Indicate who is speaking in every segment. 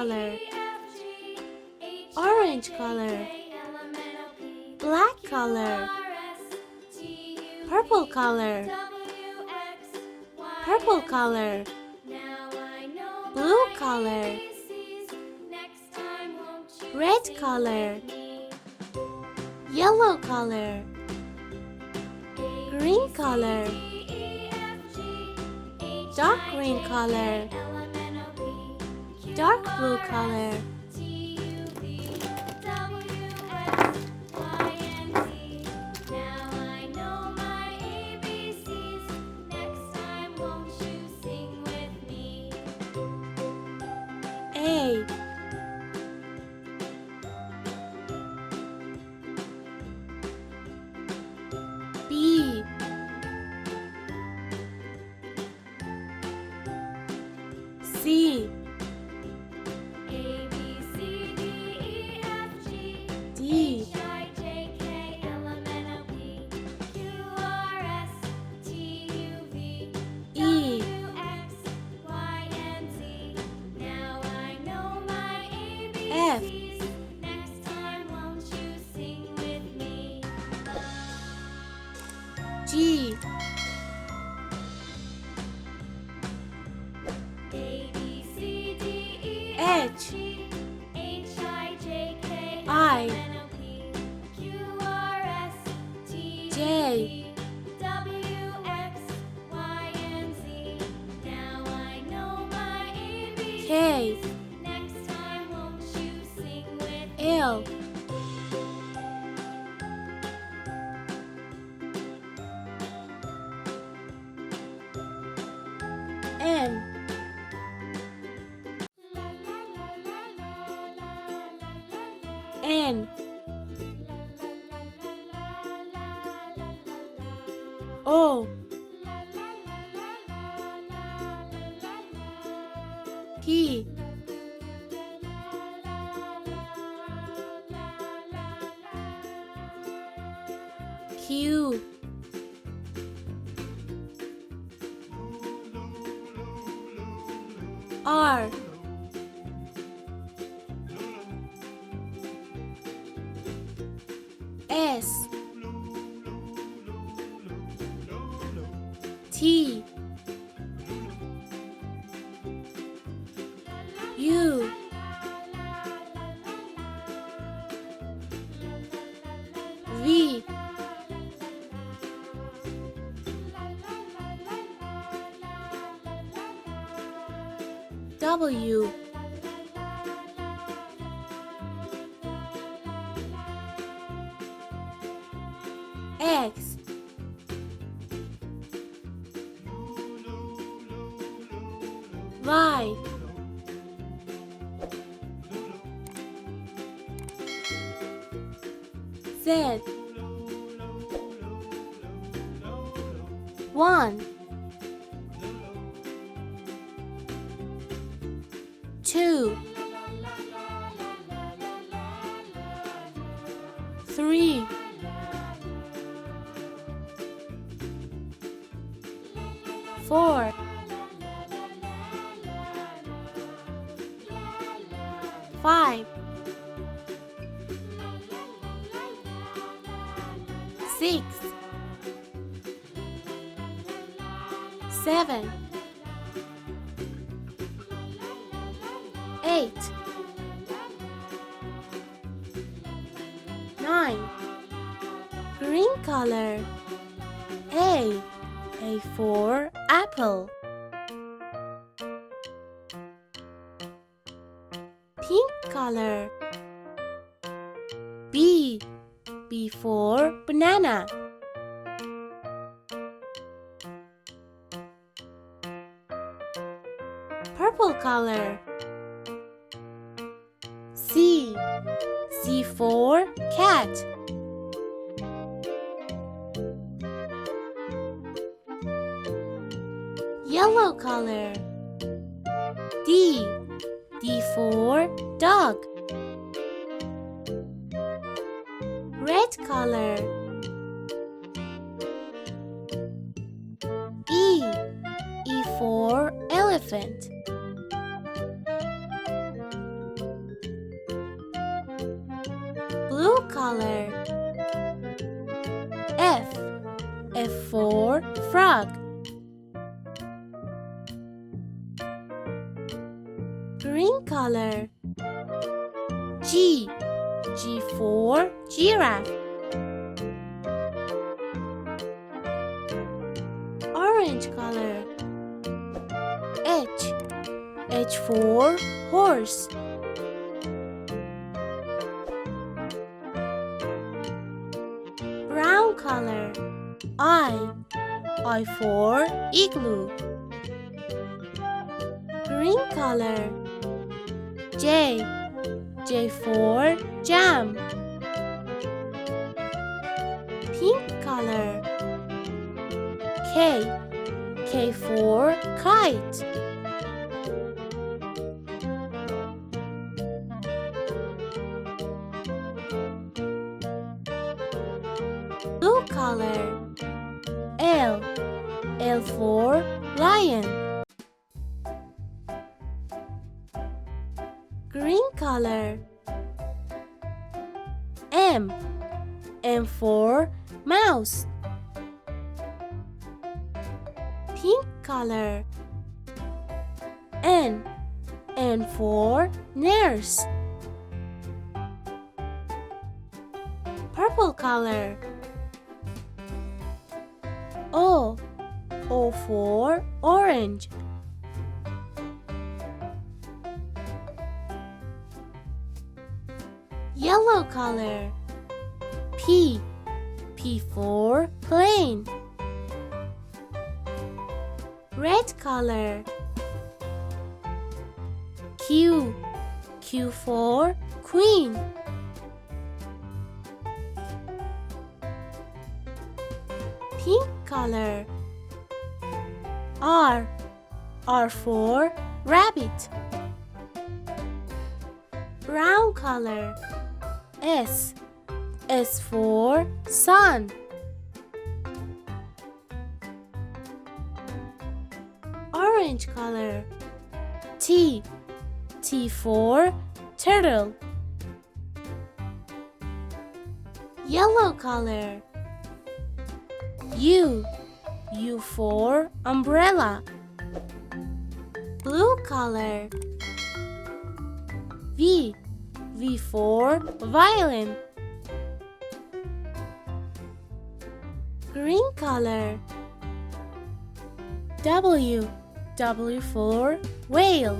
Speaker 1: color, orange color, black color, purple color, purple color, blue color, red color, yellow color, green color, dark green color, dark blue color, A, B, C, D, E, F, G, H, I, J, K, L, N, N, O, P, Q, R, S, T, U, V, W, X, Y, Z, 1, 2, 3, 4, 5, 6, 7, 8, 9, green color, A for apple, pink color, B for banana, purple color, C for cat, yellow color, D for dog, red color, E for elephant, color. F. F for frog. Green color. G. G for giraffe. Orange color. H. H for horse. Brown color. I for igloo. Green color. J. J for jam. Pink color. K. K for kite. Blue color. L. L for lion. Green color. M. M for mouse. Pink color. N. N for nurse. Purple color. O. O for orange. Yellow color. P. P for plane. Red color. Q. Q for queen. Pink color. R. R for rabbit. Brown color. S. S for sun. Orange color. T. T for turtle. Yellow color. U. U for umbrella. Blue color. V. V for violin. Green color. W. W for whale.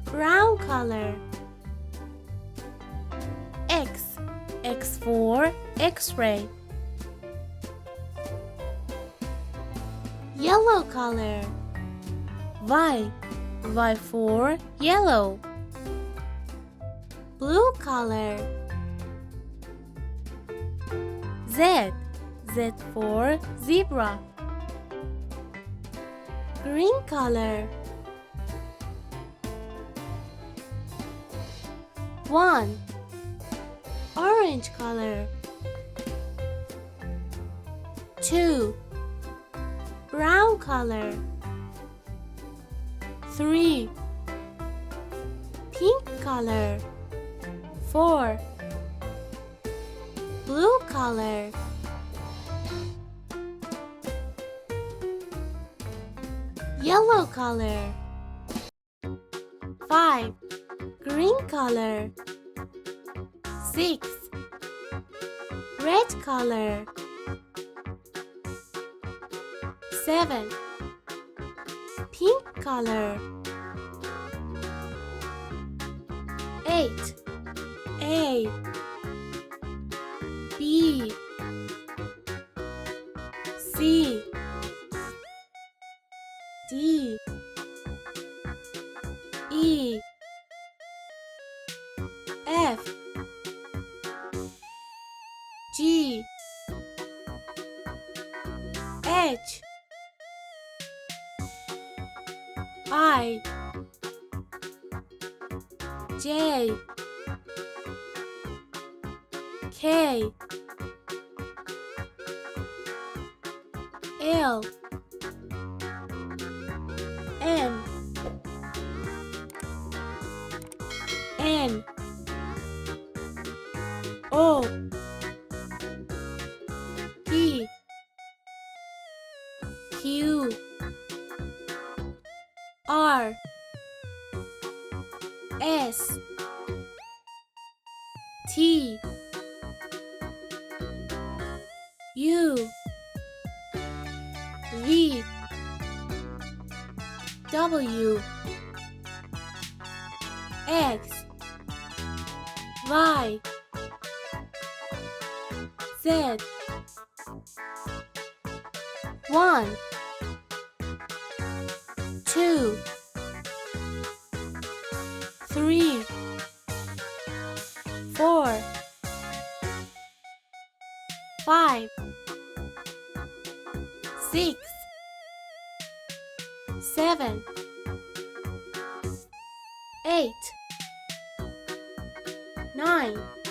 Speaker 1: Brown color. X. X for X-ray. Yellow color. Y. Y for yellow. Blue color. Z. Z for zebra. Green color. 1. Orange color. 2. Brown color. 3. Pink color. 4. Blue color. Yellow color. 5. Green color. 6. Red color. 7. Pink color. 8. A. B. C. D. E. F. G. H. I. J. K. L. M. N. O P Q R S T U V W X Y Z 1 2 3 4 5 6 7 8 9